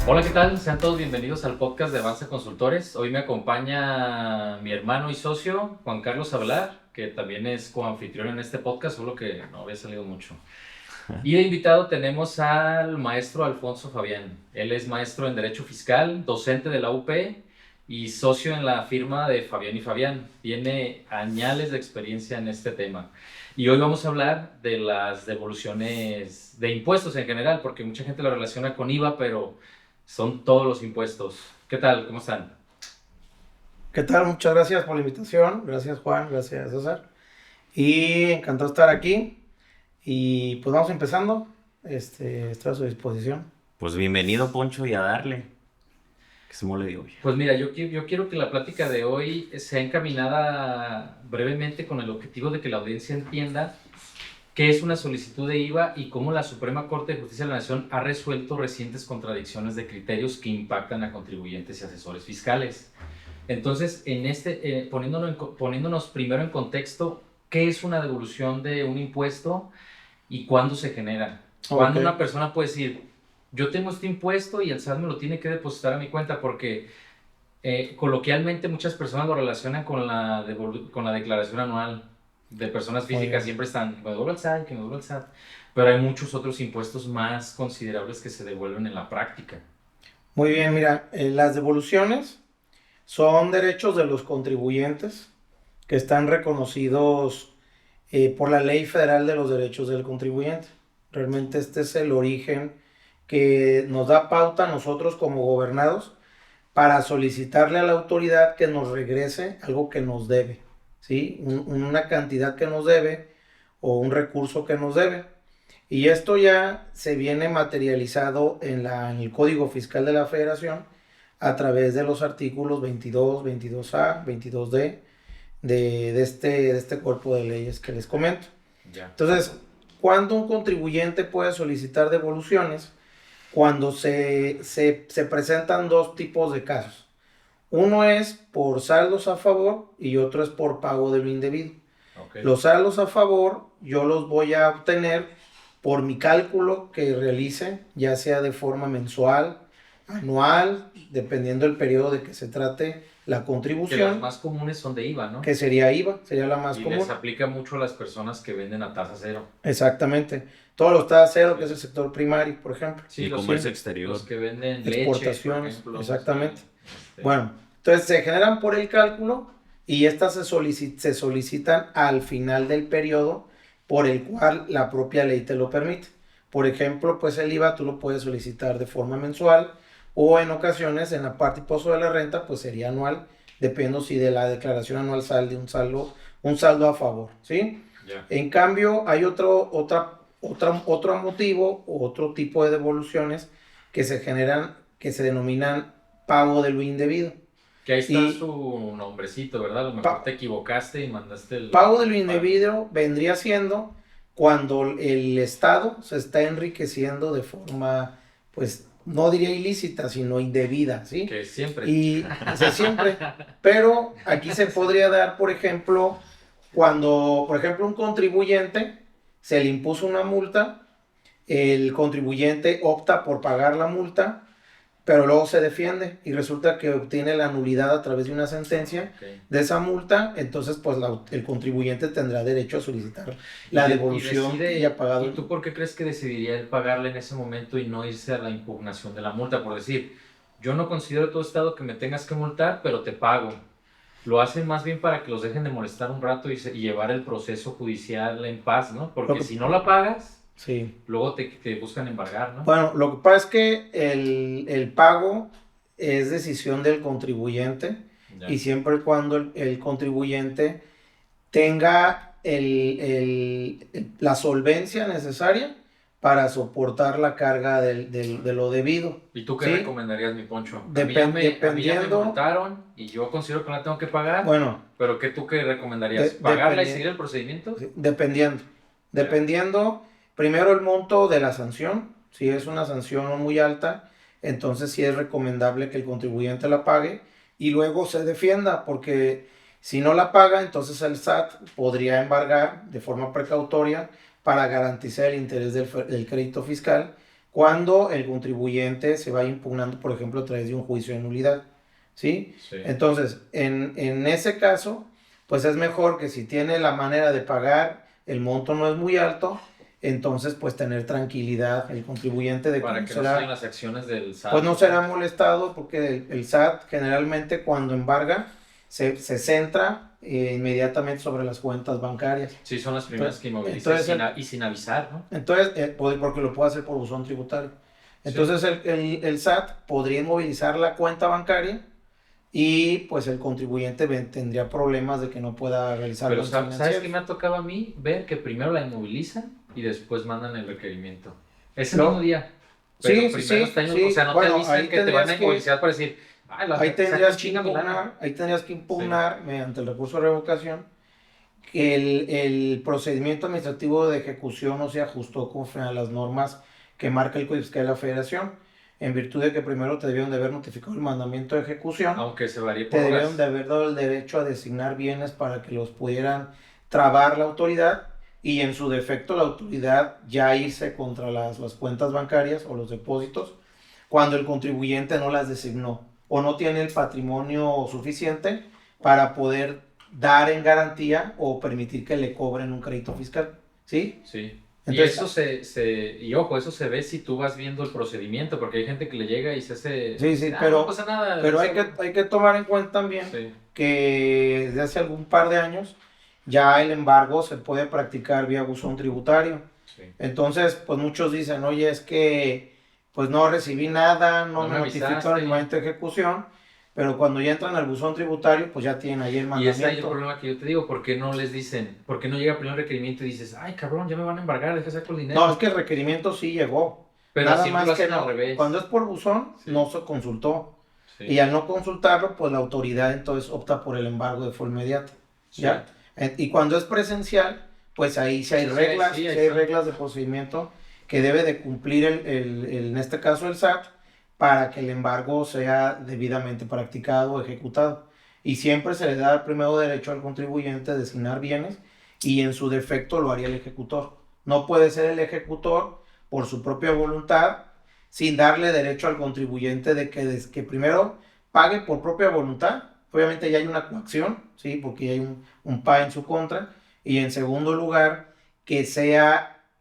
Hola, ¿qué tal? Sean todos bienvenidos al podcast de Avanza Consultores. Hoy me acompaña mi hermano y socio, Juan Carlos Ablar, que también es coanfitrión en este podcast, solo que no había salido mucho. Y de invitado tenemos al maestro Alfonso Fabián. Él es maestro en Derecho Fiscal, docente de la UP y socio en la firma de Fabián y Fabián. Tiene añales de experiencia en este tema. Y hoy vamos a hablar de las devoluciones de impuestos en general, porque mucha gente lo relaciona con IVA, pero son todos los impuestos. ¿Qué tal? ¿Cómo están? ¿Qué tal? Muchas gracias por la invitación. Gracias Juan, gracias César. Y encantado de estar aquí. Y pues vamos empezando. Estoy a su disposición. Pues bienvenido, Poncho, y a darle. Que se mole de hoy. Pues mira, yo quiero que la plática de hoy sea encaminada brevemente con el objetivo de que la audiencia entienda qué es una solicitud de IVA y cómo la Suprema Corte de Justicia de la Nación ha resuelto recientes contradicciones de criterios que impactan a contribuyentes y asesores fiscales. Entonces, poniéndonos primero en contexto, ¿qué es una devolución de un impuesto y cuándo se genera? Ok. Cuando una persona puede decir, yo tengo este impuesto y el SAT me lo tiene que depositar a mi cuenta, porque coloquialmente muchas personas lo relacionan con con la declaración anual de personas Muy físicas. bien. Siempre están, me devuelvo el SAT, que me devuelvo el SAT. Pero hay muchos otros impuestos más considerables que se devuelven en la práctica. Muy bien, mira, las devoluciones son derechos de los contribuyentes que están reconocidos por la Ley Federal de los Derechos del Contribuyente. Realmente este es el origen que nos da pauta a nosotros como gobernados para solicitarle a la autoridad que nos regrese algo que nos debe, ¿sí? Una cantidad que nos debe o un recurso que nos debe. Y esto ya se viene materializado en el Código Fiscal de la Federación a través de los artículos 22, 22A, 22D de este cuerpo de leyes que les comento. Ya. Entonces, ¿cuándo un contribuyente puede solicitar devoluciones? Cuando se presentan dos tipos de casos. Uno es por saldos a favor y otro es por pago de lo indebido. Okay. Los saldos a favor yo los voy a obtener por mi cálculo que realice, ya sea de forma mensual, anual, dependiendo del periodo de que se trate la Que las contribución, más comunes son de IVA, ¿no? que sería IVA, sería la más Y común. les aplica mucho a las personas que venden a tasa cero. Exactamente. Todos los está cero, que es el sector primario, por ejemplo. Sí, Y los, comercio exterior. los que venden leche, por Exportaciones, ejemplo. exactamente. Sí, Bueno, entonces se generan por el cálculo y estas se solicitan al final del periodo por el cual la propia ley te lo permite. Por ejemplo, pues el IVA tú lo puedes solicitar de forma mensual o en ocasiones en la parte impuesto de la renta pues sería anual, dependiendo si de la declaración anual sale un saldo a favor, ¿sí? ya. En cambio, hay otro motivo o otro tipo de devoluciones que se generan, que se denominan pago de lo indebido. Que ahí está Y su nombrecito, ¿verdad? A lo mejor te equivocaste y mandaste el... pago de lo indebido vendría siendo cuando el Estado se está enriqueciendo de forma, pues, no diría ilícita, sino indebida, ¿sí? Que siempre. Y siempre. Pero aquí se podría dar, por ejemplo, cuando, por ejemplo, un contribuyente se le impuso una multa, el contribuyente opta por pagar la multa, pero luego se defiende y resulta que obtiene la nulidad a través de una sentencia de esa multa, entonces pues el contribuyente tendrá derecho a solicitar la devolución que haya pagado. ¿Y tú por qué crees que decidiría él pagarle en ese momento y no irse a la impugnación de la multa? Por decir, yo no considero todo estado que me tengas que multar, pero te pago. Lo hacen más bien para que los dejen de molestar un rato y llevar el proceso judicial en paz, ¿no? Porque si no la pagas, sí, luego te buscan embargar, ¿no? bueno, lo que pasa es que el pago es decisión del contribuyente Ya. y siempre y cuando el contribuyente tenga la solvencia necesaria para soportar la carga de lo debido. ¿Y tú qué ¿sí? recomendarías, mi Poncho? A mí Dependiendo. ya me multaron y yo considero que no la tengo que pagar. Bueno, ¿Pero tú qué recomendarías? ¿Pagarla y dependi- seguir el procedimiento? sí, dependiendo, primero el monto de la sanción. Si es una sanción muy alta, entonces sí es recomendable que el contribuyente la pague y luego se defienda, porque si no la paga, entonces el SAT podría embargar de forma precautoria para garantizar el interés del crédito fiscal cuando el contribuyente se va impugnando, por ejemplo, a través de un juicio de nulidad, ¿sí? Sí. Entonces, en ese caso, pues es mejor que si tiene la manera de pagar, el monto no es muy alto, entonces pues tener tranquilidad el contribuyente de que Para no que no será, sigan las acciones del SAT. pues no será molestado, porque el SAT generalmente cuando embarga se centra inmediatamente sobre las cuentas bancarias. Sí, son las primeras Entonces, que inmovilizan entonces, y sin avisar, ¿no? Entonces, porque lo puede hacer por buzón tributario. Entonces, Sí. el SAT podría inmovilizar la cuenta bancaria y pues el contribuyente tendría problemas de que no pueda realizar Pero bienes ¿sabes qué financieros. me ha tocado a mí? Ver que primero la inmovilizan y después mandan el requerimiento. Ese No, mismo día. Pero sí, primero está o sea, no te Bueno, avisan que te van a inmovilizar para decir, ay, ahí saca tendrías que chinga mi lana. impugnar, ahí tendrías que Sí. impugnar mediante el recurso de revocación que el procedimiento administrativo de ejecución no se ajustó conforme a las normas que marca el Código Fiscal de la Federación, en virtud de que primero te debieron de haber notificado el mandamiento de ejecución, Aunque se varíe te por debieron de horas. haber dado el derecho a designar bienes para que los pudieran trabar la autoridad y en su defecto la autoridad ya irse contra las cuentas bancarias o los depósitos cuando el contribuyente no las designó o no tiene el patrimonio suficiente para poder dar en garantía o permitir que le cobren un crédito fiscal, ¿sí? Sí. Y Entonces, eso y ojo, eso se ve si tú vas viendo el procedimiento, porque hay gente que le llega y se hace, sí, no pasa nada. pero hay que tomar en cuenta también Sí, que desde hace algún par de años ya el embargo se puede practicar vía buzón tributario. sí. Entonces, pues muchos dicen, oye, es que pues no recibí nada, no No me me notificaron avisaste. el momento de ejecución, pero cuando ya entran al buzón tributario, pues ya tienen ahí el Y ese es el mandamiento. problema que yo te digo, ¿por qué no les dicen? ¿Por qué no llega primero el requerimiento y dices, ay, cabrón, ya me van a embargar, deja sacar el dinero? No, es que el requerimiento sí llegó. Pero Nada siempre más lo que hacen al no. revés. Cuando es por buzón, Sí. no se consultó. Sí. Y al no consultarlo, pues la autoridad entonces opta por el embargo de forma inmediata. Sí. ¿Ya? Y cuando es presencial, pues ahí sí hay Sí, reglas, sí, sí ahí hay sí. reglas de procedimiento que debe de cumplir en este caso el SAT para que el embargo sea debidamente practicado o ejecutado. Y siempre se le da el primero derecho al contribuyente a designar bienes y en su defecto lo haría el ejecutor. No puede ser el ejecutor por su propia voluntad sin darle derecho al contribuyente de que primero pague por propia voluntad. Obviamente ya hay una coacción, ¿sí? Porque ya hay un PA en su contra. Y en segundo lugar, que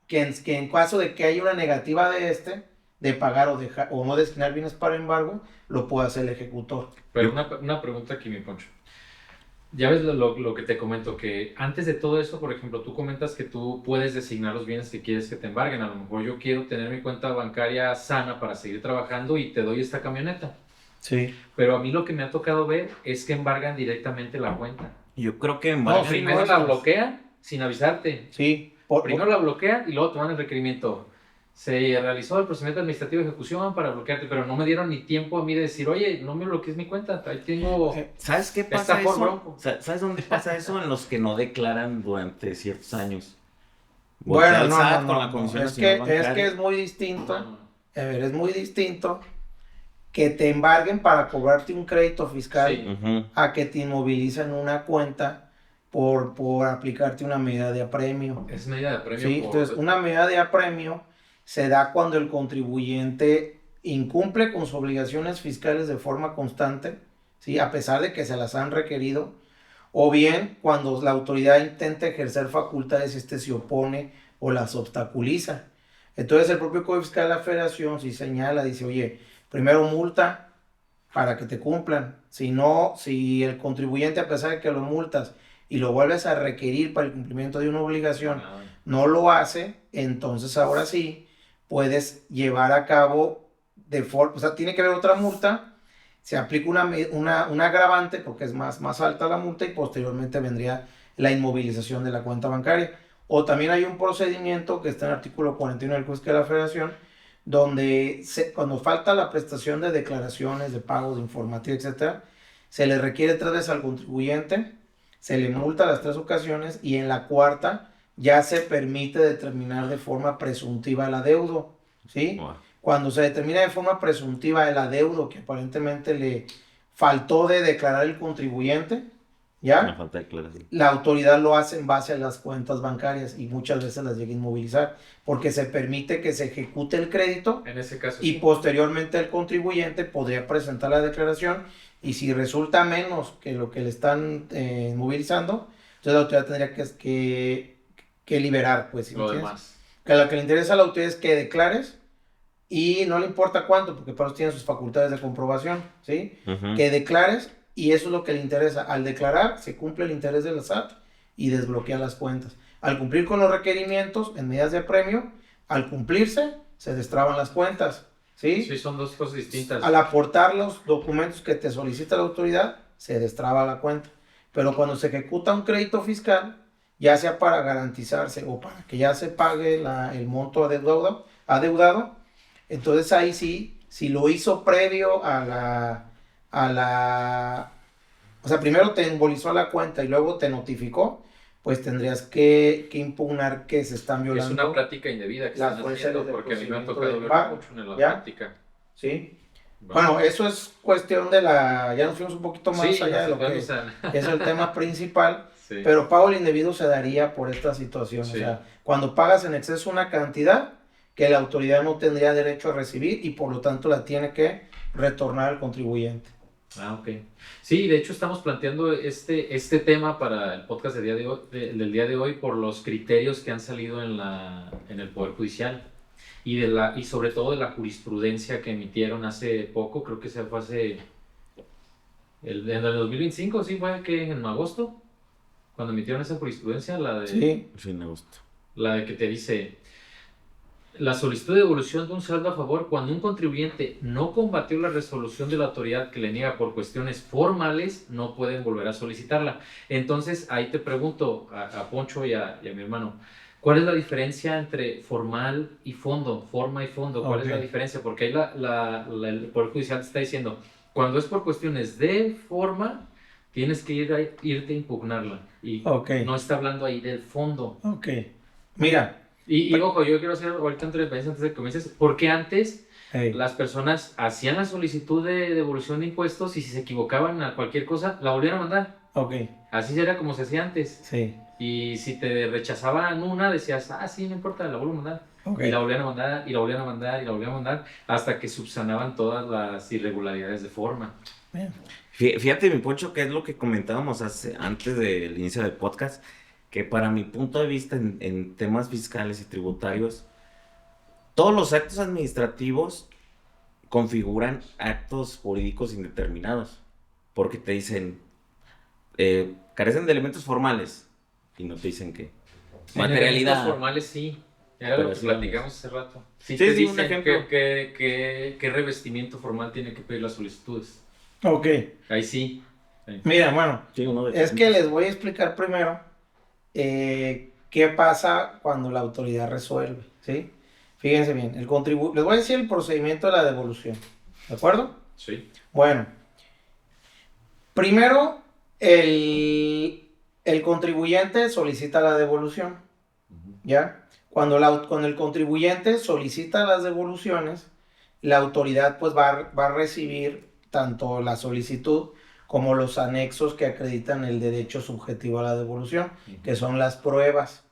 en caso de que haya una negativa de pagar o no destinar bienes para embargo, lo puede hacer el ejecutor. Pero una pregunta aquí, mi Poncho. Ya ves lo que te comento, que antes de todo eso, por ejemplo, tú comentas que tú puedes designar los bienes que quieres que te embarguen. A lo mejor yo quiero tener mi cuenta bancaria sana para seguir trabajando y te doy esta camioneta. Sí. Pero a mí lo que me ha tocado ver es que embargan directamente la cuenta. Yo creo que No, sí, Primero la bloquean sin avisarte. Sí. Primero la bloquean y luego te dan el requerimiento. Se realizó el procedimiento administrativo de ejecución para bloquearte, pero no me dieron ni tiempo a mí de decir, oye, no me bloquees mi cuenta, ahí tengo... ¿Sabes qué Está pasa por eso? bronco. ¿Sabes dónde pasa eso? En los que no declaran durante ciertos años. Bueno, Voltea al no, SAT no, con no, la no. Comisión Es Nacional que Bancaria. es muy distinto. No. A ver, es muy distinto que te embarguen para cobrarte un crédito fiscal Sí. Ujú. a que te inmovilicen una cuenta por aplicarte una medida de apremio. Es medida de premio ¿Sí? por... Entonces, una medida de apremio se da cuando el contribuyente incumple con sus obligaciones fiscales de forma constante, ¿sí? A pesar de que se las han requerido, o bien cuando la autoridad intenta ejercer facultades y se opone o las obstaculiza. Entonces, el propio Código Fiscal de la Federación sí señala, dice, oye, primero multa para que te cumplan. Si no, si el contribuyente, a pesar de que lo multas y lo vuelves a requerir para el cumplimiento de una obligación, no lo hace, entonces ahora sí puedes llevar a cabo de forma, o sea, tiene que haber otra multa, se aplica un agravante porque es más alta la multa y posteriormente vendría la inmovilización de la cuenta bancaria. O también hay un procedimiento que está en el artículo 41 del Código Fiscal de la Federación, donde cuando falta la prestación de declaraciones, de pagos, de informativa, etcétera, se le requiere 3 veces al contribuyente, se le multa las 3 ocasiones y en la cuarta ya se permite determinar de forma presuntiva el adeudo, ¿sí? Wow. Cuando se determina de forma presuntiva el adeudo que aparentemente le faltó de declarar el contribuyente, ¿ya? La falta de claridad. La autoridad lo hace en base a las cuentas bancarias y muchas veces las llega a inmovilizar porque se permite que se ejecute el crédito En ese caso y sí. posteriormente el contribuyente podría presentar la declaración y si resulta menos que lo que le están inmovilizando, entonces la autoridad tendría que liberar, pues, ¿sí me Lo entiendes? demás. Que lo que le interesa a la autoridad es que declares y no le importa cuánto, porque para eso tiene sus facultades de comprobación, ¿sí? Ujú. Que declares y eso es lo que le interesa. Al declarar, se cumple el interés de la SAT y desbloquea las cuentas. Al cumplir con los requerimientos en medidas de apremio, al cumplirse, se destraban las cuentas, ¿sí? Sí, son dos cosas distintas. Al aportar los documentos que te solicita la autoridad, se destraba la cuenta. Pero cuando se ejecuta un crédito fiscal, ya sea para garantizarse o para que ya se pague el monto adeudado, entonces ahí sí, si lo hizo previo o sea, primero te embolizó la cuenta y luego te notificó, pues tendrías que impugnar que se están Es violando una práctica indebida que las están fuerzas haciendo de porque a mí me ha procedimiento tocado del ver pago, mucho en la ¿ya? práctica. ¿Sí? Bueno, eso es cuestión ya nos fuimos un poquito más Sí, allá de lo vamos que es el tema principal, Sí. pero pago el indebido se daría por esta situación. Sí. O sea, cuando pagas en exceso una cantidad que la autoridad no tendría derecho a recibir y por lo tanto la tiene que retornar al contribuyente. Ah, ok. Sí, de hecho estamos planteando este tema para el podcast del día de hoy por los criterios que han salido en el Poder Judicial y sobre todo de la jurisprudencia que emitieron hace poco, creo que se fue en el 2025, sí, fue que en agosto, cuando emitieron esa jurisprudencia, Sí, Sí, me gusta. la de que te dice... La solicitud de devolución de un saldo a favor cuando un contribuyente no combatió la resolución de la autoridad que le niega por cuestiones formales, no pueden volver a solicitarla. Entonces, ahí te pregunto a Poncho y a mi hermano, ¿cuál es la diferencia entre formal y fondo? Forma y fondo, ¿cuál es la Ok. diferencia? Porque ahí el Poder Judicial te está diciendo, cuando es por cuestiones de forma, tienes que irte a impugnarla. Y Ok. no está hablando ahí del fondo. Ok. Mira, Y ojo, yo quiero hacer ahorita entre paréntesis antes de que comiences, porque antes hey, las personas hacían la solicitud de devolución de impuestos y si se equivocaban a cualquier cosa, la volvían a mandar. ok, Así era como se hacía antes. sí, Y si te rechazaban una, decías, ah, sí, no importa, la vuelvo a mandar. ok. Y la volvían a mandar, y la volvían a mandar, y la volvían a mandar, hasta que subsanaban todas las irregularidades de forma. Bien. Fíjate, mi Poncho, que es lo que comentábamos antes del inicio del podcast, que para mi punto de vista en temas fiscales y tributarios, todos los actos administrativos configuran actos jurídicos indeterminados, porque te dicen, carecen de elementos formales, y no te dicen qué. En Materialidad. elementos formales sí. Era Pero lo que sí, platicamos hace rato. Sí, Sí, te sí, un dicen ejemplo. qué revestimiento formal tiene que pedir las solicitudes. Ok, Ahí sí. Sí. mira, bueno, Sí, uno de es que les voy a explicar primero qué pasa cuando la autoridad resuelve, ¿sí? Fíjense bien, les voy a decir el procedimiento de la devolución, ¿de acuerdo? Sí. Bueno, primero el contribuyente solicita la devolución, ¿ya? Cuando el contribuyente solicita las devoluciones, la autoridad pues va a recibir tanto la solicitud como los anexos que acreditan el derecho subjetivo a la devolución, que son las pruebas,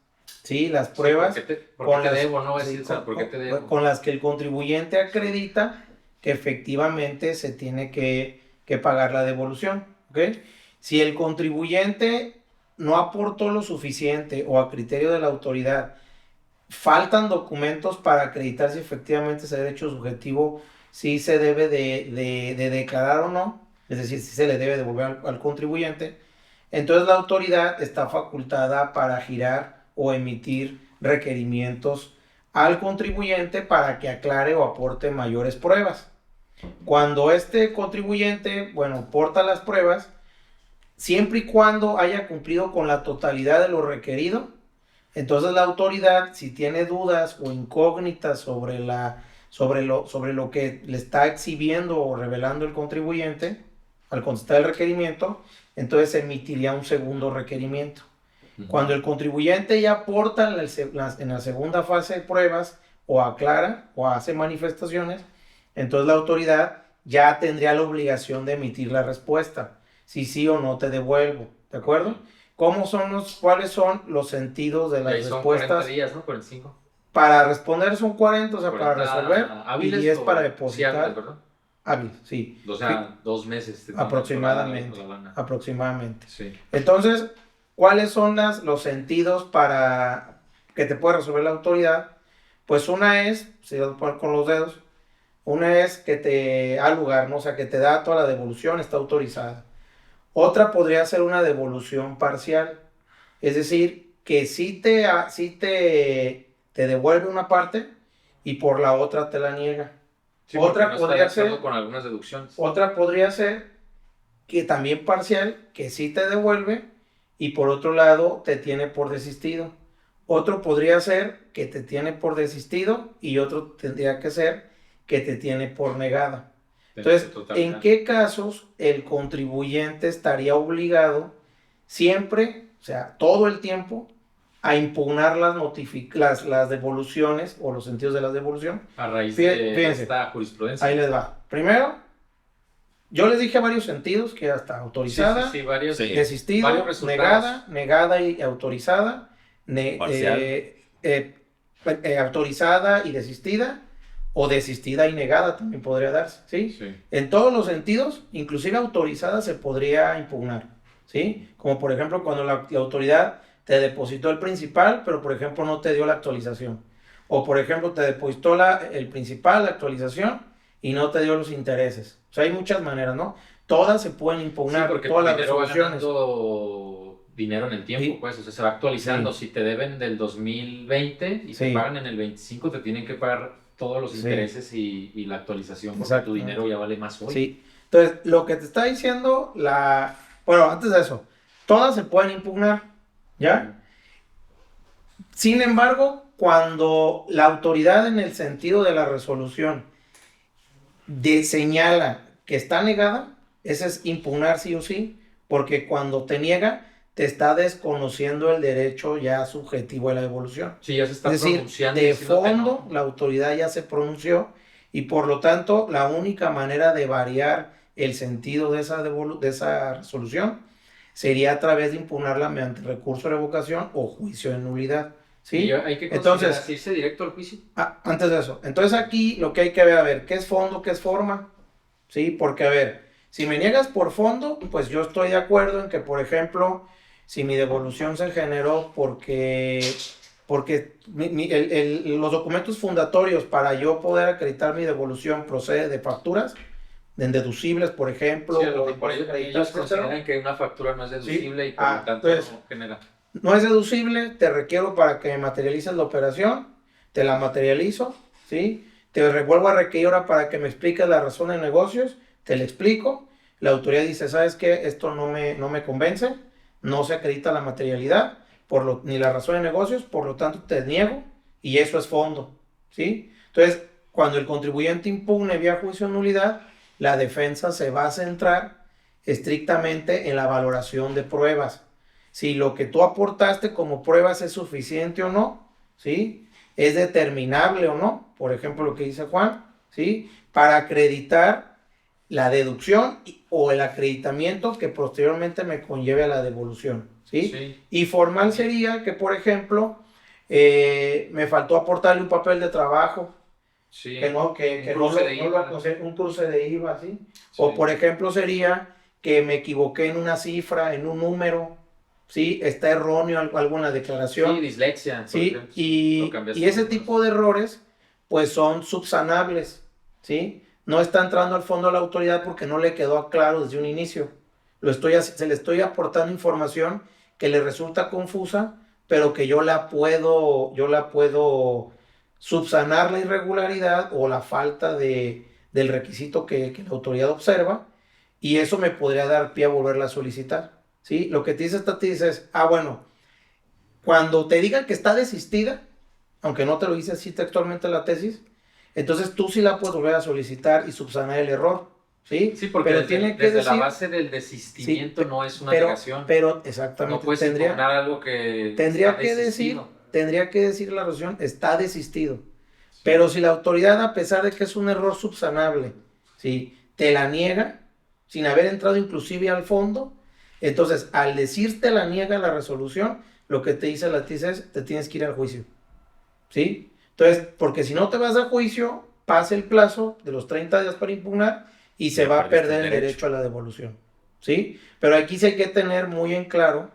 ¿sí? Las pruebas ¿Por qué te las- debo? No voy a sí, decir, ¿por qué te debo? con las que el contribuyente acredita que efectivamente se tiene que pagar la devolución, ¿ok? Si el contribuyente no aportó lo suficiente o a criterio de la autoridad faltan documentos para acreditar si efectivamente ese derecho subjetivo sí se debe de declarar o no, es decir, si se le debe devolver al contribuyente, entonces la autoridad está facultada para girar o emitir requerimientos al contribuyente para que aclare o aporte mayores pruebas. Cuando este contribuyente, bueno, aporta las pruebas, siempre y cuando haya cumplido con la totalidad de lo requerido, entonces la autoridad, si tiene dudas o incógnitas sobre lo que le está exhibiendo o revelando el contribuyente al contestar el requerimiento, entonces emitiría un segundo requerimiento. Cuando el contribuyente ya aporta en la segunda fase de pruebas o aclara o hace manifestaciones, entonces la autoridad ya tendría la obligación de emitir la respuesta, si sí o no te devuelvo, ¿de acuerdo? ¿Cuáles son los sentidos de las Y ahí son respuestas? 40 días, ¿no? 45. Para responder son 40, o sea, 40 para resolver, hábiles y 10 o- para sí, depositar. hábiles, ¿verdad? Hábil, sí. O sea, 2 meses. te tienen Aproximadamente. la lana. Aproximadamente. Sí. Entonces, ¿cuáles son los sentidos para que te pueda resolver la autoridad? Pues una es, si lo pones con los dedos, una es que te da lugar, ¿no? O sea, que te da toda la devolución, está autorizada. Otra podría ser una devolución parcial, es decir, que te devuelve una parte y por la otra te la niega. Sí, Otra porque no podría está de acuerdo ser- con algunas deducciones. Otra podría ser que también parcial, que sí te devuelve y por otro lado te tiene por desistido. Otro podría ser que te tiene por desistido y otro tendría que ser que te tiene por negada. Entonces, ¿en qué casos el contribuyente estaría obligado siempre, o sea, todo el tiempo, a impugnar las devoluciones o los sentidos de las devoluciones? A raíz Fíjense. de esta jurisprudencia. Ahí les va. Primero, yo les dije varios sentidos, que hasta autorizada, Sí, varios. Sí. desistido, Varios resultados. negada y autorizada, Parcial. autorizada y desistida, o desistida y negada también podría darse, ¿sí? Sí. En todos los sentidos, inclusive autorizada se podría impugnar, ¿sí? Como por ejemplo cuando la autoridad te depositó el principal, pero por ejemplo no te dio la actualización. O por ejemplo te depositó el principal, la actualización, y no te dio los intereses. O sea, hay muchas maneras, ¿no? Todas se pueden impugnar, porque todas tu las dinero va resoluciones. ganando dinero en el tiempo, Sí. pues, o sea, se va actualizando. Sí. Si te deben del 2020 y Sí. te pagan en el 25, te tienen que pagar todos los Sí. intereses y la actualización, porque tu Exactamente. dinero ya vale más hoy. Sí. Entonces, lo que te está diciendo bueno, antes de eso, todas se pueden impugnar, ¿ya? Sin embargo, cuando la autoridad en el sentido de la resolución señala que está negada, ese es impugnar sí o sí, porque cuando te niega, te está desconociendo el derecho ya subjetivo de la devolución. Sí, ya se está Es decir, pronunciando. y de diciéndote fondo, no. la autoridad ya se pronunció y por lo tanto, la única manera de variar el sentido de esa resolución sería a través de impugnarla mediante recurso de revocación o juicio de nulidad. ¿Sí? Y hay que Entonces, irse directo al juicio. antes de eso, entonces aquí lo que hay que ver, a ver, ¿qué es fondo, qué es forma? ¿Sí? Porque, a ver, si me niegas por fondo, pues yo estoy de acuerdo en que, por ejemplo, si mi devolución se generó porque los documentos fundatorios para yo poder acreditar mi devolución procede de facturas, de deducibles, por ejemplo, Sí, o por ello ellos consideran que una factura no es deducible. Sí. Y por lo tanto Entonces, no genera. no es deducible, te requiero para que me materialices la operación, te la materializo, ¿sí? Te vuelvo a requerir ahora para que me expliques la razón de negocios, te la explico, la autoridad dice, ¿sabes qué? Esto no me convence, no se acredita la materialidad, ni la razón de negocios, por lo tanto te niego, y eso es fondo, ¿sí? Entonces, cuando el contribuyente impugne vía juicio de nulidad, la defensa se va a centrar estrictamente en la valoración de pruebas. Si lo que tú aportaste como pruebas es suficiente o no, ¿sí? Es determinable o no, por ejemplo lo que dice Juan, ¿sí? Para acreditar la deducción o el acreditamiento que posteriormente me conlleve a la devolución, ¿sí? Sí. Y formal sería que, por ejemplo, me faltó aportarle un papel de trabajo, Sí. que no un cruce de IVA, ¿sí? O Sí. por ejemplo sería que me equivoqué en una cifra, en un número, ¿sí? Está erróneo alguna declaración. Sí, dislexia. por ¿Sí? ejemplo. Lo Y cambiaste ese por tipo de errores, pues son subsanables, ¿sí? No está entrando al fondo a la autoridad porque no le quedó claro desde un inicio. Se le estoy aportando información que le resulta confusa, pero que yo la puedo subsanar la irregularidad o la falta del requisito que la autoridad observa, y eso me podría dar pie a volverla a solicitar, ¿sí? Lo que te dice esta te dice es, bueno, cuando te digan que está desistida, aunque no te lo dice así textualmente la tesis, entonces tú sí la puedes volver a solicitar y subsanar el error, ¿sí? Sí, porque pero tiene que desde decir, la base del desistimiento sí, no es una negación. pero exactamente, no puedes impugnar algo que tendría está que desistido. decir la resolución, está desistido. Pero si la autoridad, a pesar de que es un error subsanable, ¿sí? Te la niega, sin haber entrado inclusive al fondo, Entonces, al decirte la niega la resolución, lo que te dice la TIS es, te tienes que ir al juicio. ¿Sí? Entonces, porque si no te vas a juicio, pasa el plazo de los 30 días para impugnar y se va a perder el derecho a la devolución. ¿Sí? Pero aquí sí hay que tener muy en claro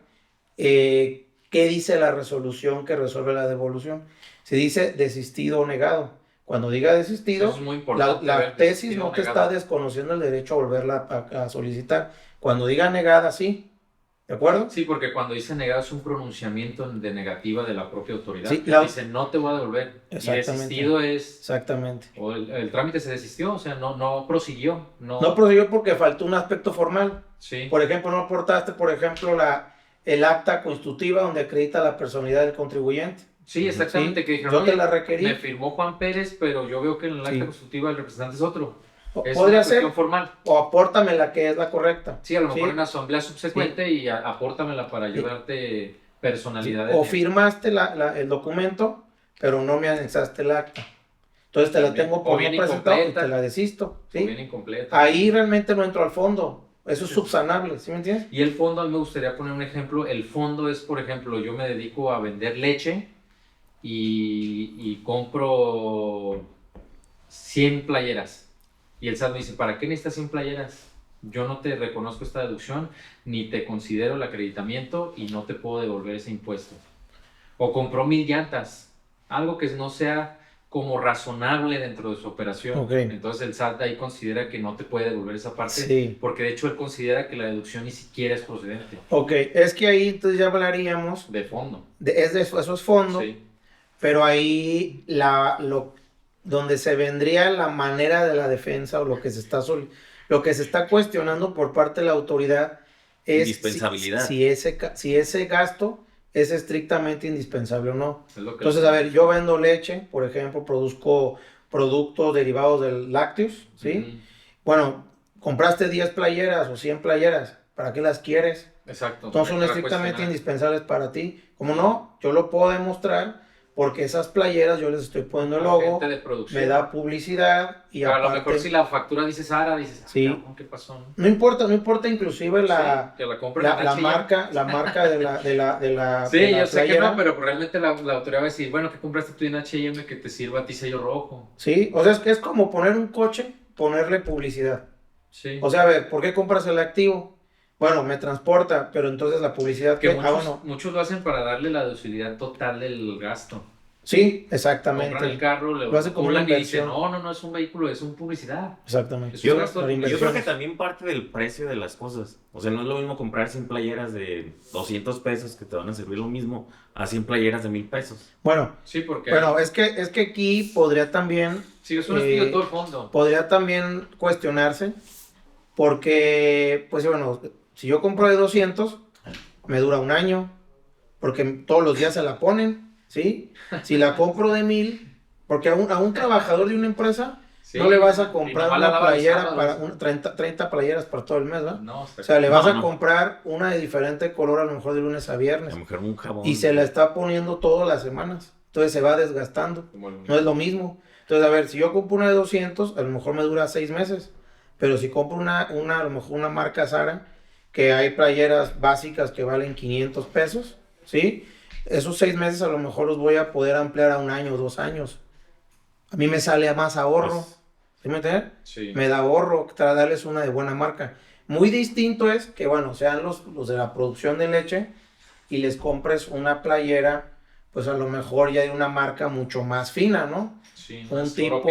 qué dice la resolución que resuelve la devolución. Se dice desistido o negado. Cuando diga desistido, Eso es muy importante, la tesis no te está desconociendo el derecho a volverla a solicitar. Cuando diga negada, sí. ¿De acuerdo? Sí, porque cuando dice negado es un pronunciamiento de negativa de la propia autoridad. Sí, dice, no te voy a devolver. Y desistido es... Exactamente. O el trámite se desistió, o sea, no prosiguió. No prosiguió porque faltó un aspecto formal. Sí. Por ejemplo, no aportaste, el acta constitutiva donde acredita la personalidad del contribuyente. Sí, exactamente. Sí, que dijeron, yo te la requerí. Me firmó Juan Pérez, pero yo veo que en el acta constitutiva el representante es otro. Es podría una ser cuestión formal. O apórtame la que es la correcta. Sí, a lo mejor en asamblea subsecuente y apórtamela para ayudarte personalidad. O firmaste el documento, pero no me anexaste el acta. Entonces te la tengo por no presentado y te la desisto. ¿Sí? O bien incompleta. Ahí realmente no entro al fondo. Eso es subsanable, ¿sí me entiendes? Y el fondo, a mí me gustaría poner un ejemplo. El fondo es, por ejemplo, yo me dedico a vender leche y compro 100 playeras. Y el SAT me dice, ¿para qué necesitas 100 playeras? Yo no te reconozco esta deducción, ni te considero el acreditamiento y no te puedo devolver ese impuesto. O compró 1000 llantas, algo que no sea como razonable dentro de su operación. Okay. Entonces el SAT ahí considera que no te puede devolver esa parte, sí. Porque de hecho él considera que la deducción ni siquiera es procedente. Ok, es que ahí entonces ya hablaríamos... De fondo. Eso es fondo, sí. Pero ahí donde se vendría la manera de la defensa o lo que se está cuestionando por parte de la autoridad es indispensabilidad. Si ese gasto es estrictamente indispensable o no. Entonces, a ver, yo vendo leche, por ejemplo, produzco productos derivados del lácteos, ¿sí? Bueno, compraste 10 playeras o 100 playeras, ¿para qué las quieres? Exacto. Entonces son estrictamente indispensables para ti. Como no, yo lo puedo demostrar porque esas playeras yo les estoy poniendo el logo, me da publicidad y pero aparte... a lo mejor si la factura dice Sara, dices, sí. ¿qué pasó? No importa inclusive la marca de la sí, yo sé que no, pero realmente la autoridad va a decir, bueno, que compraste tú en H&M que te sirva a ti sello rojo. Sí, o sea, es como poner un coche, ponerle publicidad. Sí. O sea, a ver, ¿por qué compras el activo? Bueno, me transporta, pero entonces la publicidad que muchos lo hacen para darle la deducibilidad total del gasto. Sí, exactamente. Compran el carro, lo hacen como una inversión. Y dicen, no es un vehículo, es un publicidad. Exactamente. Yo creo que también parte del precio de las cosas. O sea, no es lo mismo comprar 100 playeras de 200 pesos que te van a servir lo mismo a 100 playeras de 1000 pesos. Bueno, sí, porque es que aquí podría también... Sí, es un estudio de todo el fondo. Podría también cuestionarse porque, pues bueno, si yo compro de 200, me dura un año, porque todos los días se la ponen, ¿sí? Si la compro de 1000, porque a un trabajador de una empresa no le vas a comprar una playera para 30 playeras para todo el mes, ¿verdad? No, o sea, le vas a comprar una de diferente color a lo mejor de lunes a viernes. A lo mejor un jabón. Y se la está poniendo todas las semanas, entonces se va desgastando, no es lo mismo. Entonces, a ver, si yo compro una de 200, a lo mejor me dura 6 meses, pero si compro a lo mejor una marca Zara, que hay playeras básicas que valen 500 pesos, ¿sí? Esos 6 meses a lo mejor los voy a poder ampliar a 1 año o 2 años. A mí me sale a más ahorro, ¿sí me entiendes? Sí. Me da ahorro darles una de buena marca. Muy distinto es que, bueno, sean los de la producción de leche y les compres una playera, pues a lo mejor ya de una marca mucho más fina, ¿no? Sí, un tipo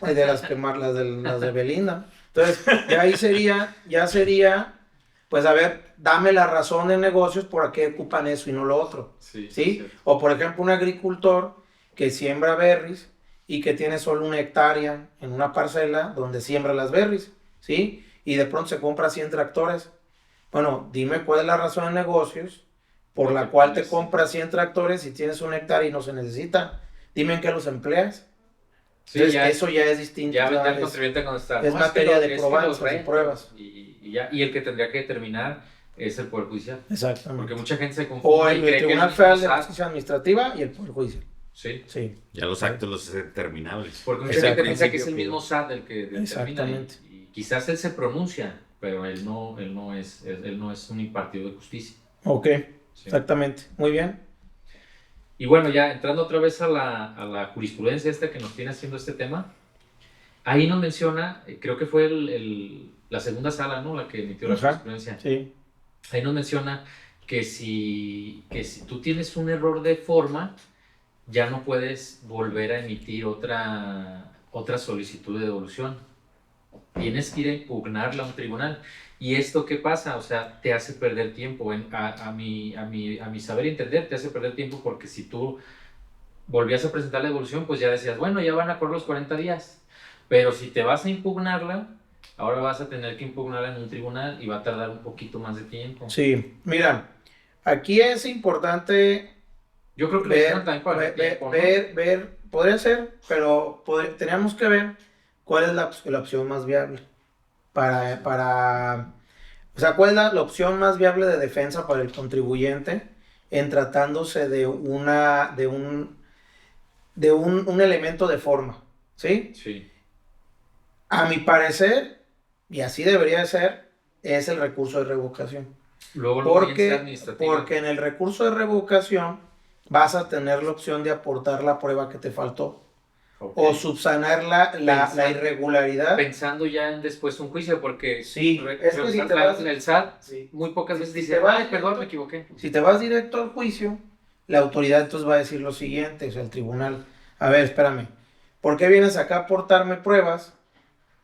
de las de Belinda. Entonces, ya sería, pues a ver, dame la razón de negocios por qué ocupan eso y no lo otro. ¿Sí? O por ejemplo, un agricultor que siembra berries y que tiene solo 1 hectárea en una parcela donde siembra las berries, ¿sí? Y de pronto se compra 100 tractores. Bueno, dime cuál es la razón de negocios por la cual te compras 100 tractores si tienes 1 hectárea y no se necesita. Dime en qué los empleas. Sí, entonces, eso ya es distinto. Ya vendrá el contribuyente cuando está. Es materia de pruebas. Y el que tendría que determinar es el Poder Judicial. Exactamente. Porque mucha gente se confunde. O el Tribunal Federal de Justicia Administrativa y el Poder Judicial. Sí. Ya los actos los hacen determinables. Porque mucha gente piensa que es el mismo SAT el que determina. Exactamente. Y quizás él se pronuncia, pero él no es un impartido de justicia. Ok, Sí. exactamente. Muy bien. Y bueno, ya entrando otra vez a la jurisprudencia que nos tiene haciendo este tema, ahí nos menciona, creo que fue la segunda sala, ¿no? La que emitió la Ajá, jurisprudencia. sí. Ahí nos menciona que si tú tienes un error de forma, ya no puedes volver a emitir otra solicitud de devolución. Tienes que ir a impugnarla a un tribunal. ¿Y esto qué pasa? O sea, te hace perder tiempo. A mi saber y entender, te hace perder tiempo porque si tú volvías a presentar la devolución, pues ya decías, bueno, ya van a correr los 40 días. Pero si te vas a impugnarla, ahora vas a tener que impugnarla en un tribunal y va a tardar un poquito más de tiempo. Sí, mira, aquí es importante Yo creo que lo hicieron también para el tiempo, ¿no? ver, podría ser, pero teníamos que ver cuál es la opción más viable o sea, cuál es la opción más viable de defensa para el contribuyente en tratándose de un elemento de forma, ¿sí? Sí. A mi parecer, y así debería de ser, es el recurso de revocación. Luego Porque en el recurso de revocación vas a tener la opción de aportar la prueba que te faltó. Okay. O subsanar la irregularidad. Pensando ya en después un juicio, porque sí, es que si te vas en el SAT, sí, muy pocas veces si dice, ay, perdón, me equivoqué. Si te vas directo al juicio, la autoridad entonces va a decir lo siguiente, o sea, el tribunal, a ver, espérame, ¿por qué vienes acá a aportarme pruebas?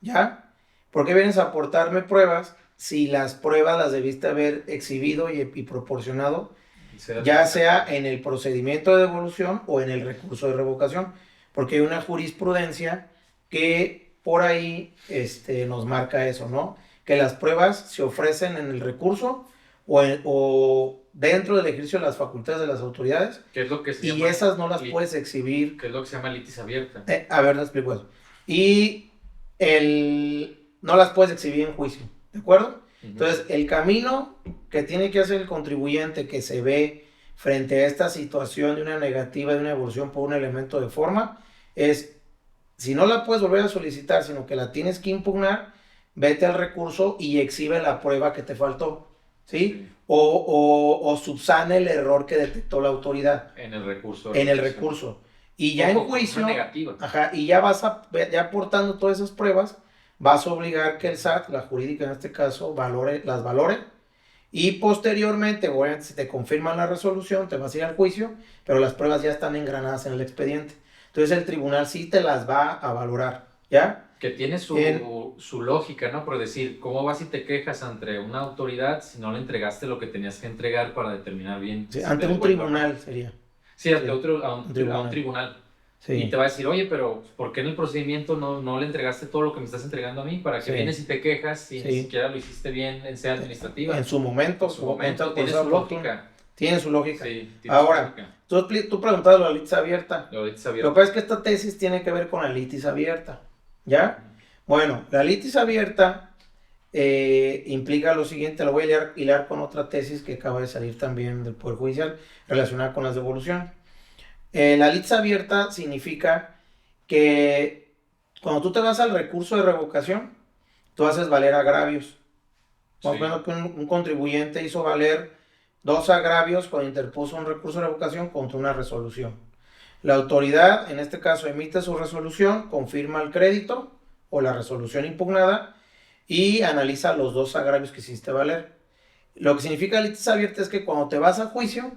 ¿Ya? ¿Por qué vienes a aportarme pruebas si las pruebas las debiste haber exhibido y proporcionado, ya sea en el procedimiento de devolución o en el recurso de revocación? Porque hay una jurisprudencia que por ahí nos marca eso, ¿no? Que las pruebas se ofrecen en el recurso o dentro del ejercicio de las facultades de las autoridades. ¿Qué es lo que se y llama esas no las puedes exhibir. ¿Qué es lo que se llama litis abierta? A ver, te explico eso. Y no las puedes exhibir en juicio, ¿de acuerdo? Uh-huh. Entonces, el camino que tiene que hacer el contribuyente que se ve frente a esta situación de una negativa, de una devolución por un elemento de forma, es, si no la puedes volver a solicitar, sino que la tienes que impugnar, vete al recurso y exhibe la prueba que te faltó, ¿sí? Sí. O subsane el error que detectó la autoridad. En el recurso. En el recurso. Y ya en juicio, ajá, y ya ya aportando todas esas pruebas, vas a obligar que el SAT, la jurídica en este caso, las valore. Y posteriormente, obviamente, si te confirman la resolución, te vas a ir al juicio, pero las pruebas ya están engranadas en el expediente. Entonces el tribunal sí te las va a valorar, ¿ya? Que tiene su lógica, ¿no? Por decir, ¿cómo vas y te quejas ante una autoridad si no le entregaste lo que tenías que entregar para determinar bien? Sí, ante un tribunal sería. Sí, ante un tribunal. Sí. Y te va a decir, oye, pero ¿por qué en el procedimiento no le entregaste todo lo que me estás entregando a mí? Para que vienes y te quejas si ni siquiera lo hiciste bien en sede administrativa. En su momento. Tiene su lógica. Tiene su lógica. Sí, ahora, tú preguntabas la litis abierta. La litis abierta. Lo que pasa es que esta tesis tiene que ver con la litis abierta. ¿Ya? Bueno, la litis abierta implica lo siguiente, lo voy a hilar con otra tesis que acaba de salir también del Poder Judicial relacionada con las devoluciones. La litis abierta significa que cuando tú te vas al recurso de revocación, tú haces valer agravios. Por ejemplo, que un contribuyente hizo valer 2 agravios cuando interpuso un recurso de revocación contra una resolución. La autoridad, en este caso, emite su resolución, confirma el crédito o la resolución impugnada y analiza los 2 agravios que hiciste valer. Lo que significa litis abierta es que cuando te vas a juicio,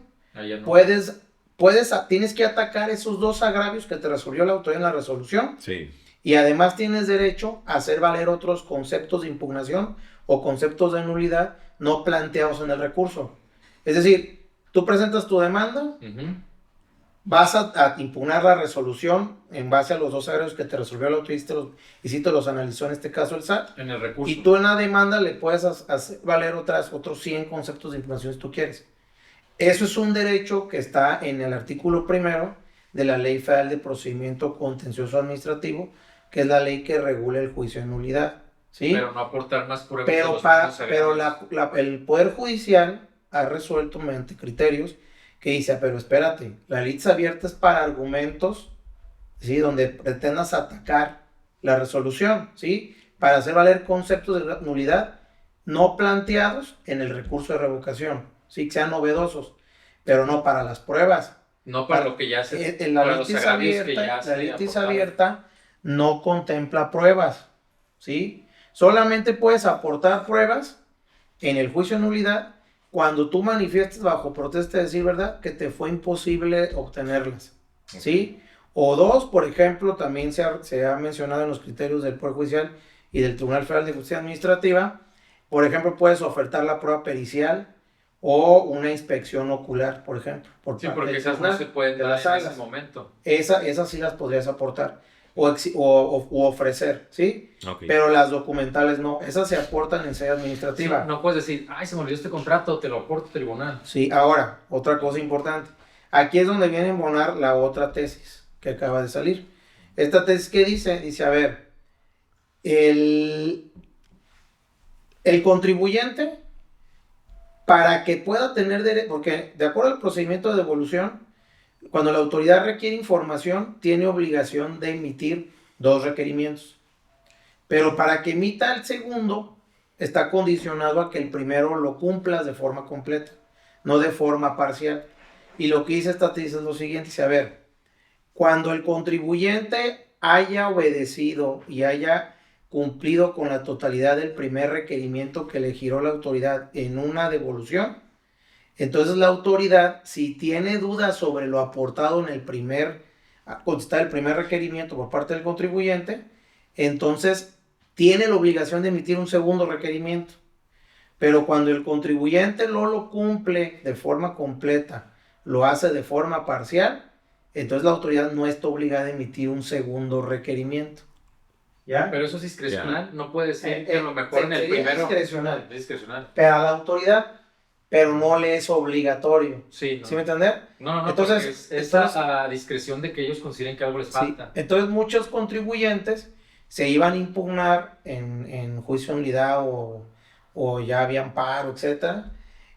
tienes que atacar esos 2 agravios que te resolvió la autoridad en la resolución. Sí. Y además tienes derecho a hacer valer otros conceptos de impugnación o conceptos de nulidad no planteados en el recurso. Es decir, tú presentas tu demanda, vas a impugnar la resolución en base a los 2 agravios que te resolvió la autoridad y si te los analizó en este caso el SAT. En el recurso. Y tú en la demanda le puedes hacer valer otros 100 conceptos de impugnación si tú quieres. Eso es un derecho que está en el artículo 1 de la Ley Federal de Procedimiento Contencioso Administrativo, que es la ley que regula el juicio de nulidad, ¿sí? Pero no aportar más pruebas. Pero el Poder Judicial ha resuelto mediante criterios que dice, pero espérate, la litis abierta es para argumentos, ¿sí? Donde pretendas atacar la resolución, ¿sí? Para hacer valer conceptos de nulidad no planteados en el recurso de revocación, sí, que sean novedosos, pero no para las pruebas. No para lo que ya se... En la para los litis agravios que ya abierta, se la litis aportaron. abierta no contempla pruebas, ¿sí? Solamente puedes aportar pruebas en el juicio de nulidad cuando tú manifiestes bajo protesta de decir verdad que te fue imposible obtenerlas, ¿sí? O dos, por ejemplo, también se ha mencionado en los criterios del Poder Judicial y del Tribunal Federal de Justicia Administrativa, por ejemplo, puedes ofertar la prueba pericial o una inspección ocular, por ejemplo. Sí, porque esas no se pueden de dar las en salas. ese momento. Esas sí las podrías aportar o ofrecer, ¿sí? Ok. Pero las documentales no, esas se aportan en sede administrativa. Sí, no puedes decir, ay, se me olvidó este contrato, te lo aporto al tribunal. Sí, ahora, otra cosa importante. Aquí es donde viene a embonar la otra tesis que acaba de salir. Esta tesis, ¿qué dice? Dice, a ver, el contribuyente, para que pueda tener derecho, porque de acuerdo al procedimiento de devolución, cuando la autoridad requiere información, tiene obligación de emitir 2 requerimientos. Pero para que emita el segundo, está condicionado a que el primero lo cumplas de forma completa, no de forma parcial. Y lo que dice esta tesis es lo siguiente, dice, a ver, cuando el contribuyente haya obedecido y haya cumplido con la totalidad del primer requerimiento que le giró la autoridad en una devolución, entonces la autoridad, si tiene dudas sobre lo aportado en el contestar el primer requerimiento por parte del contribuyente, entonces tiene la obligación de emitir un segundo requerimiento. Pero cuando el contribuyente no lo cumple de forma completa, lo hace de forma parcial, entonces la autoridad no está obligada a emitir un segundo requerimiento. ¿Ya? Pero eso es discrecional, Ya. no puede ser que a lo mejor en el sería primero... discrecional. Es discrecional. Pero a la autoridad, pero no le es obligatorio. Sí, no. ¿Sí me entiendes? No, Entonces, es a discreción de que ellos consideren que algo les falta. Sí. Entonces muchos contribuyentes se iban a impugnar en juicio de nulidad o ya había amparo, etcétera,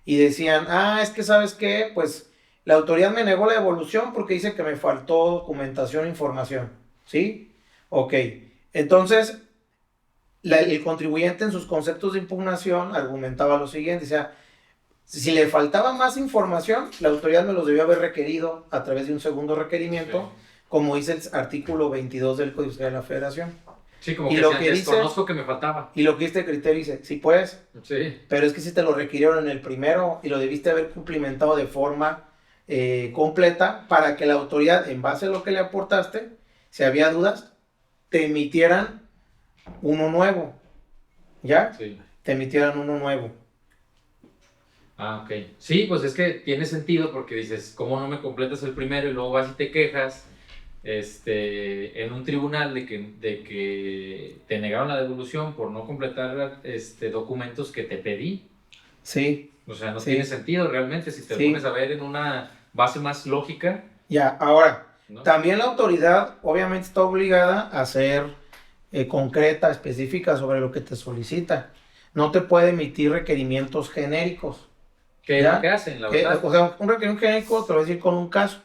y decían, es que ¿sabes qué? Pues la autoridad me negó la devolución porque dice que me faltó documentación e información, ¿sí? Ok, entonces el contribuyente en sus conceptos de impugnación argumentaba lo siguiente, o sea, si le faltaba más información, la autoridad me los debió haber requerido a través de un segundo requerimiento, sí, como dice el artículo 22 del Código Fiscal de la Federación. Sí, como y que, lo decían, que desconozco que me faltaba. Y lo que este criterio dice, sí puedes, sí, pero es que si te lo requirieron en el primero y lo debiste haber cumplimentado de forma completa para que la autoridad, en base a lo que le aportaste, si había dudas, te emitieran uno nuevo. ¿Ya? Sí. Te emitieran uno nuevo. Ok. Sí, pues es que tiene sentido porque dices, ¿cómo no me completas el primero y luego vas y te quejas en un tribunal de que te negaron la devolución por no completar documentos que te pedí? Sí. O sea, no sí. tiene sentido realmente si te sí. pones a ver en una base más lógica. Ya, ahora, ¿no? También la autoridad obviamente está obligada a ser concreta, específica sobre lo que te solicita. No te puede emitir requerimientos genéricos. ¿Qué es lo que hacen, la verdad? O sea, un requerimiento genérico te lo voy a decir con un caso.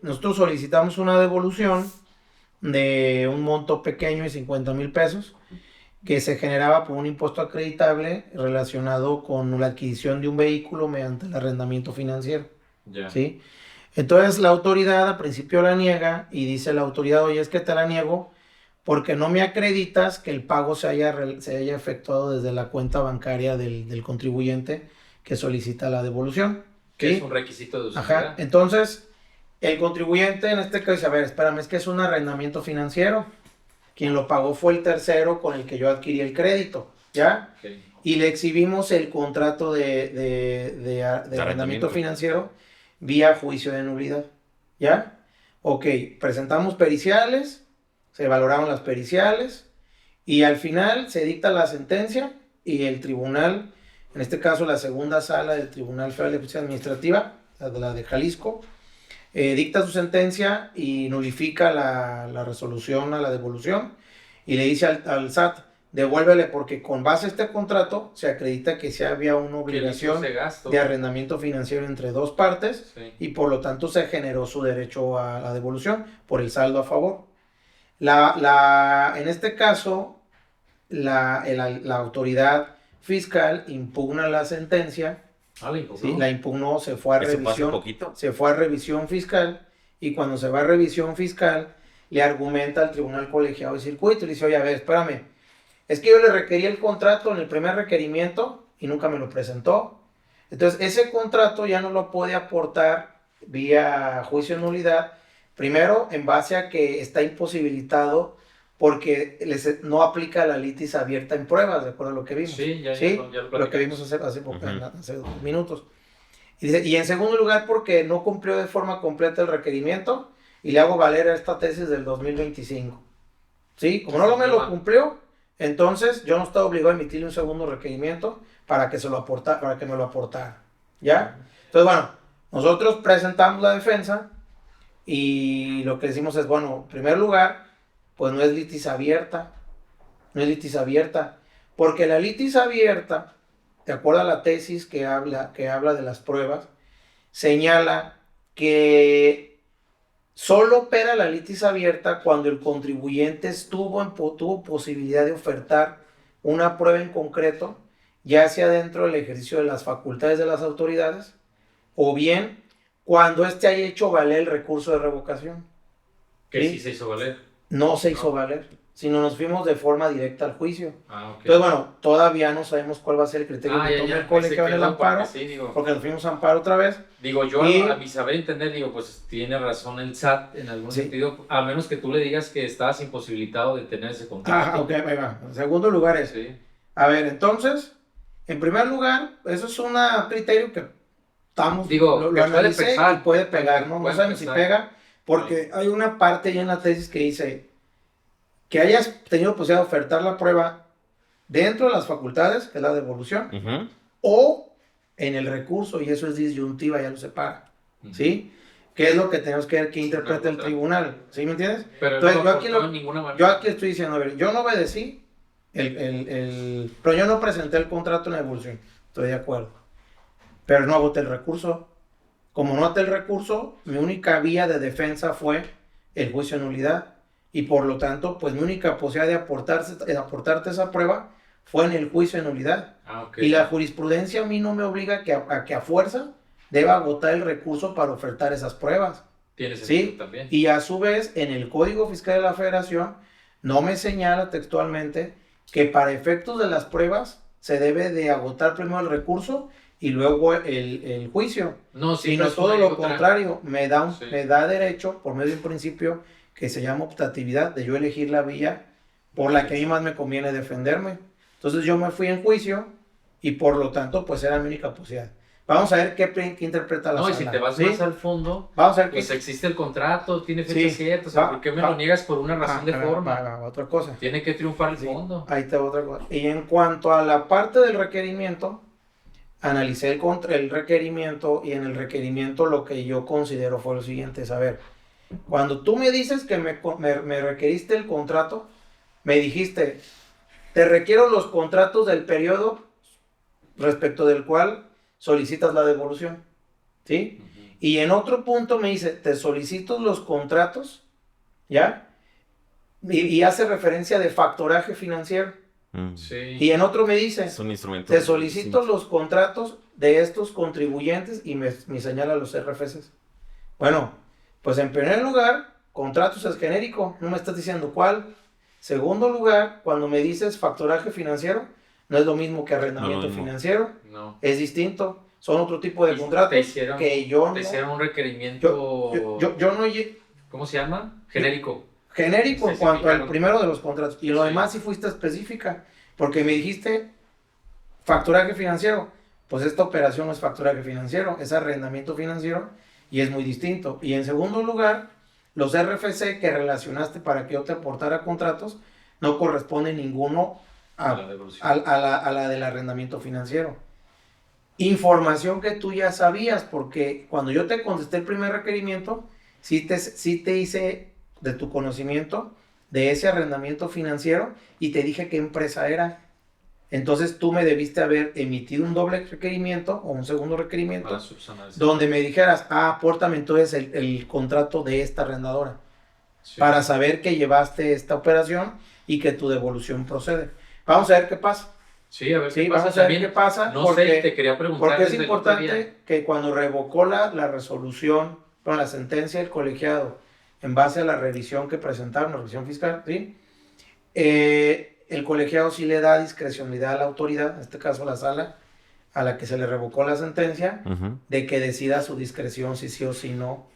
Nosotros solicitamos una devolución de un monto pequeño de 50,000 pesos que se generaba por un impuesto acreditable relacionado con la adquisición de un vehículo mediante el arrendamiento financiero. Ya. ¿Sí? Entonces la autoridad al principio la niega y dice la autoridad, oye, es que te la niego porque no me acreditas que el pago se haya efectuado desde la cuenta bancaria del contribuyente que solicita la devolución. Que ¿sí? es un requisito de usualidad. Ajá, entonces el contribuyente en este caso dice, a ver, espérame, es que es un arrendamiento financiero. Quien lo pagó fue el tercero con el que yo adquirí el crédito, ¿ya? Okay. Y le exhibimos el contrato de arrendamiento financiero vía juicio de nulidad, ¿ya? Ok, presentamos periciales, se valoraron las periciales y al final se dicta la sentencia y el tribunal, en este caso la segunda sala del Tribunal Federal de Justicia Administrativa, la de Jalisco, dicta su sentencia y nulifica la resolución a la devolución y le dice al SAT, devuélvele porque con base a este contrato se acredita que sí había una obligación de arrendamiento financiero entre dos partes sí. Y por lo tanto se generó su derecho a la devolución por el saldo a favor. En este caso, la autoridad fiscal impugna la sentencia, La impugnó. ¿sí? La impugnó, se fue a ¿Eso pasa revisión, poquito? se fue a revisión fiscal, y cuando se va a revisión fiscal, le argumenta al tribunal colegiado de circuito y le dice, oye, a ver, espérame, es que yo le requerí el contrato en el primer requerimiento y nunca me lo presentó. Entonces, ese contrato ya no lo puede aportar vía juicio de nulidad, primero en base a que está imposibilitado porque no aplica la litis abierta en pruebas, de acuerdo a lo que vimos. Sí, ya lo que vimos hace hace 2 minutos. Y en segundo lugar, porque no cumplió de forma completa el requerimiento y le hago valer esta tesis del 2025. ¿Sí? Como no me lo cumplió, entonces yo no estaba obligado a emitirle un segundo requerimiento para que me lo aportara. ¿Ya? Entonces, bueno, nosotros presentamos la defensa y lo que decimos es, bueno, en primer lugar, pues no es litis abierta. No es litis abierta. Porque la litis abierta, de acuerdo a la tesis que habla de las pruebas, señala que solo opera la litis abierta cuando el contribuyente tuvo posibilidad de ofertar una prueba en concreto, ya sea dentro del ejercicio de las facultades de las autoridades, o bien cuando éste haya hecho valer el recurso de revocación. ¿Qué sí se hizo valer? No se hizo valer, sino nos fuimos de forma directa al juicio. Okay. Entonces, bueno, todavía no sabemos cuál va a ser el criterio que tome el colegiado en el amparo, porque nos fuimos a amparo otra vez. Digo, yo a mi saber entender, pues tiene razón el SAT en algún sentido, a menos que tú le digas que estabas imposibilitado de tener ese contrato. Ok, ahí va. En segundo lugar es, a ver, entonces, en primer lugar, eso es un criterio que lo analicé y puede pegar, ¿no? No sabemos si pega, porque hay una parte ahí en la tesis que dice que hayas tenido posibilidad de ofertar la prueba dentro de las facultades, que es la devolución, o en el recurso, y eso es disyuntiva, ya lo separa, ¿sí? ¿Qué es lo que tenemos que ver que interprete el tribunal? ¿Sí me entiendes? Pero entonces, yo aquí estoy diciendo, a ver, yo no obedecí, pero yo no presenté el contrato en la devolución, estoy de acuerdo, pero no agoté el recurso. Como no agoté el recurso, mi única vía de defensa fue el juicio de nulidad, y por lo tanto, pues mi única posibilidad de aportarte esa prueba fue en el juicio de nulidad. Y la jurisprudencia a mí no me obliga a que a fuerza deba agotar el recurso para ofertar esas pruebas. Tiene sentido también. Y a su vez, en el Código Fiscal de la Federación no me señala textualmente que para efectos de las pruebas se debe de agotar primero el recurso y luego el juicio. No, sino todo lo contrario, me da derecho, por medio de un principio que se llama optatividad, de yo elegir la vía por la que a mí más me conviene defenderme. Entonces yo me fui en juicio y por lo tanto pues era mi única posibilidad. Vamos a ver qué interpreta la sala. No, y si te vas más al fondo, vamos a ver pues existe el contrato, tiene fecha cierta, o sea, ¿por qué me lo niegas por una razón de forma? Otra cosa. Tiene que triunfar el fondo. Ahí está otra cosa. Y en cuanto a la parte del requerimiento, analicé el requerimiento, y en el requerimiento lo que yo considero fue lo siguiente, es, a ver, cuando tú me dices que me requeriste el contrato, me dijiste, te requiero los contratos del periodo respecto del cual solicitas la devolución, ¿sí? Y en otro punto me dice, te solicito los contratos, ¿ya? Y hace referencia de factoraje financiero. Sí. Y en otro me dice, te solicito sí, los contratos de estos contribuyentes, y me señala los RFCs. Bueno, pues en primer lugar, contratos es genérico, no me estás diciendo cuál. Segundo lugar, cuando me dices factoraje financiero, no es lo mismo que arrendamiento financiero, es distinto, son otro tipo de contratos te hicieron un requerimiento, yo no, ¿cómo se llama? Genérico en cuanto al primero de los contratos, y lo demás sí fuiste específica, porque me dijiste factoraje financiero, pues esta operación no es factoraje financiero, es arrendamiento financiero y es muy distinto. Y en segundo lugar, los RFC que relacionaste para que yo te aportara contratos no corresponde ninguno a la del arrendamiento financiero. Información que tú ya sabías, porque cuando yo te contesté el primer requerimiento, sí te hice de tu conocimiento de ese arrendamiento financiero y te dije qué empresa era. Entonces tú me debiste haber emitido un doble requerimiento o un segundo requerimiento donde me dijeras, apórtame entonces el contrato de esta arrendadora, para saber que llevaste esta operación y que tu devolución procede. Vamos a ver qué pasa. Sí, a ver Sí, qué pasa. vamos a ver También, qué pasa. no porque, sé, te quería preguntar porque es desde el otro día. importante que cuando revocó la resolución, bueno, la sentencia del colegiado, en base a la revisión que presentaron, la revisión fiscal, ¿sí? El colegiado sí le da discrecionalidad a la autoridad, en este caso la sala, a la que se le revocó la sentencia, de que decida a su discreción si sí o si no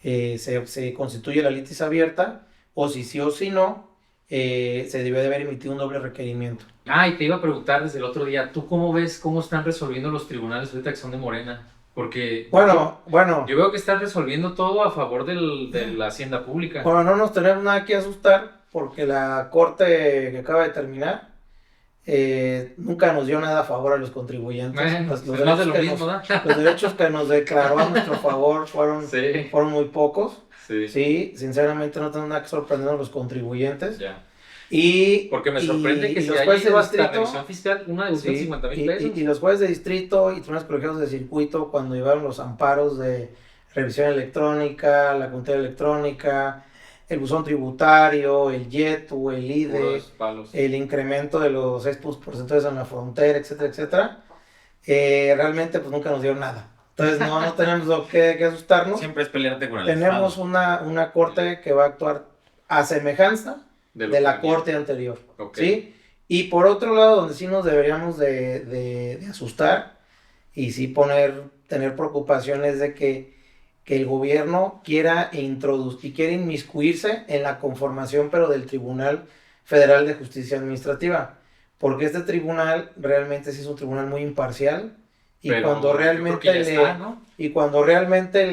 se constituye la litis abierta, o si sí o si no se debe de haber emitido un doble requerimiento. Ah, y te iba a preguntar desde el otro día, ¿tú cómo ves cómo están resolviendo los tribunales ahorita que son de Morena? Porque Bueno, yo veo que están resolviendo todo a favor de la hacienda pública. bueno, no nos tenemos nada que asustar porque la corte que acaba de terminar nunca nos dio nada a favor a los contribuyentes. Bueno, Los es más de lo derechos mismo, ¿no? los derechos que nos declaró a nuestro favor Sí, fueron muy pocos. sí, Sí, sinceramente no tenemos nada que sorprendernos los contribuyentes. ya. Y, Porque me sorprende que y si los hay jueces de hasta distrito, revisión fiscal, una de sí, 50,000 pesos. y los jueces de distrito y tribunales colegiados de circuito, cuando llevaron los amparos de revisión electrónica, la contabilidad electrónica, el buzón tributario, el YETU, el IDE, Puros palos. el incremento de los 6 puntos porcentuales en la frontera, etcétera, etcétera, realmente pues nunca nos dieron nada. Entonces no tenemos lo que asustarnos. Siempre es pelearte con el Tenemos Estado. una corte que va a actuar a semejanza De lo de la que- corte anterior, Ok. ¿sí? Y por otro lado, donde sí nos deberíamos de asustar y sí tener preocupaciones de que el gobierno quiera inmiscuirse en la conformación, pero del Tribunal Federal de Justicia Administrativa, porque este tribunal realmente sí es un tribunal muy imparcial y Pero cuando yo creo realmente que ya está, ¿no? y cuando realmente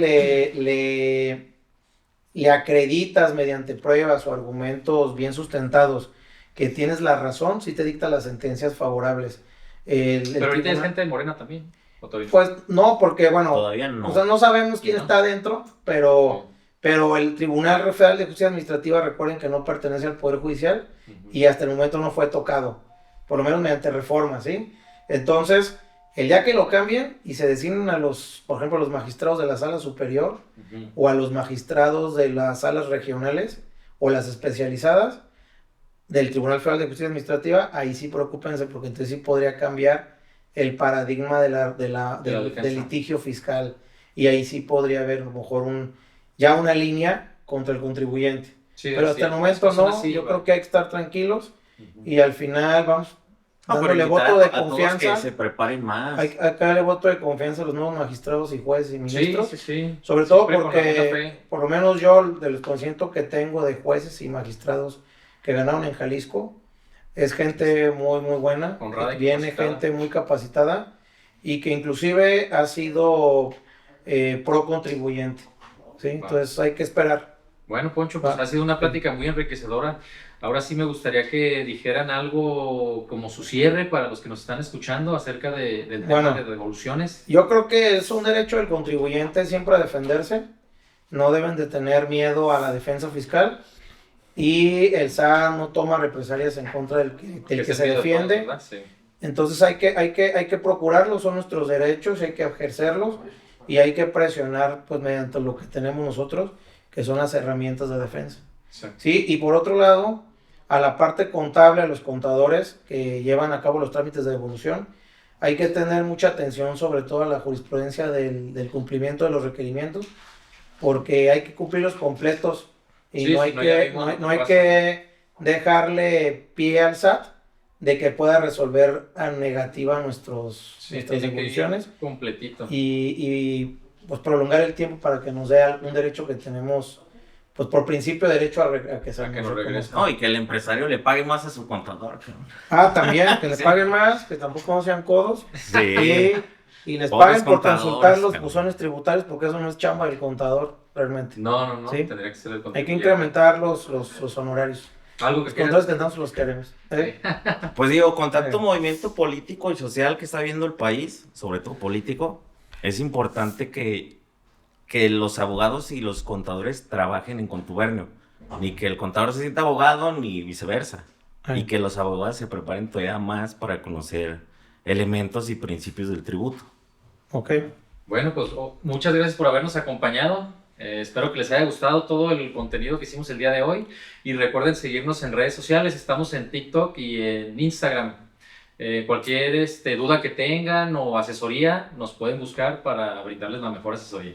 le acreditas mediante pruebas o argumentos bien sustentados que tienes la razón, sí te dicta las sentencias favorables. Pero ahorita es tribunal- gente de Morena también. ¿O todavía? Pues no, porque bueno, Todavía no. o sea, no sabemos quién ¿No? está adentro, pero el Tribunal Federal de Justicia Administrativa, recuerden que no pertenece al Poder Judicial Ujú. y hasta el momento no fue tocado, por lo menos mediante reforma, ¿sí? Entonces, el día que lo cambien y se designen por ejemplo, a los magistrados de la Sala Superior Ujú. o a los magistrados de las salas regionales o las especializadas del Tribunal Federal de Justicia Administrativa, ahí sí preocúpense porque entonces sí podría cambiar el paradigma del defensa. litigio fiscal y ahí sí podría haber a lo mejor ya una línea contra el contribuyente. Sí, Pero sí, hasta el las momento cosas no, así, yo ¿verdad? creo que hay que estar tranquilos Ujú. y al final vamos No, pero dándole invitar voto de a todos confianza. que se preparen más. Hay que darle voto de confianza a los nuevos magistrados y jueces y Sí, ministros. sí, sí. Sobre todo Siempre con la buena porque, fe. por lo menos yo, del conocimiento que tengo de jueces y magistrados que ganaron en Jalisco, es gente muy, muy buena. Honrada y Viene capacitada. gente muy capacitada y que inclusive ha sido pro contribuyente. ¿Sí? Va. Entonces hay que esperar. Bueno, Poncho, pues Va. ha sido una plática muy enriquecedora. Ahora sí me gustaría que dijeran algo como su cierre para los que nos están escuchando acerca del tema Bueno. de devoluciones. Yo creo que es un derecho del contribuyente siempre a defenderse. No deben de tener miedo a la defensa fiscal. Y el SAT no toma represalias en contra del que es el se miedo de defiende. todos, ¿verdad? Sí. Entonces hay que procurarlos, son nuestros derechos, hay que ejercerlos y hay que presionar pues mediante lo que tenemos nosotros, que son las herramientas de defensa. Sí. ¿Sí? Y por otro lado, a la parte contable, a los contadores que llevan a cabo los trámites de devolución, hay que tener mucha atención sobre todo a la jurisprudencia del cumplimiento de los requerimientos, porque hay que cumplirlos completos y Sí, no sí, hay no, ya que, vimos no lo hay, que no hay pasa. que dejarle pie al SAT de que pueda resolver a negativa nuestras Sí, tiene que ir devoluciones completito. y pues prolongar el tiempo para que nos dé un derecho que tenemos, pues por principio derecho a que se A que nos nos regrese. reconozca. No, y que el empresario le pague más a su contador. cabrón. Ah, también, que les Sí. paguen más, que tampoco no sean codos Sí. y les Pobres paguen por contadores, consultar los cabrón. buzones tributarios porque eso no es chamba del contador realmente. No, Sí. tendría que ser el Hay que contribuyente. incrementar los honorarios. Algo que Los quieras. contadores que tanto los queremos. ¿eh? Pues digo, con tanto Sí. movimiento político y social que está viendo el país, sobre todo político, es importante que los abogados y los contadores trabajen en contubernio. Ni que el contador se sienta abogado, ni viceversa. Ay. Y que los abogados se preparen todavía más para conocer elementos y principios del tributo. Ok. Bueno, pues muchas gracias por habernos acompañado. Espero que les haya gustado todo el contenido que hicimos el día de hoy. Y recuerden seguirnos en redes sociales. Estamos en TikTok y en Instagram. Cualquier duda que tengan o asesoría, nos pueden buscar para brindarles la mejor asesoría.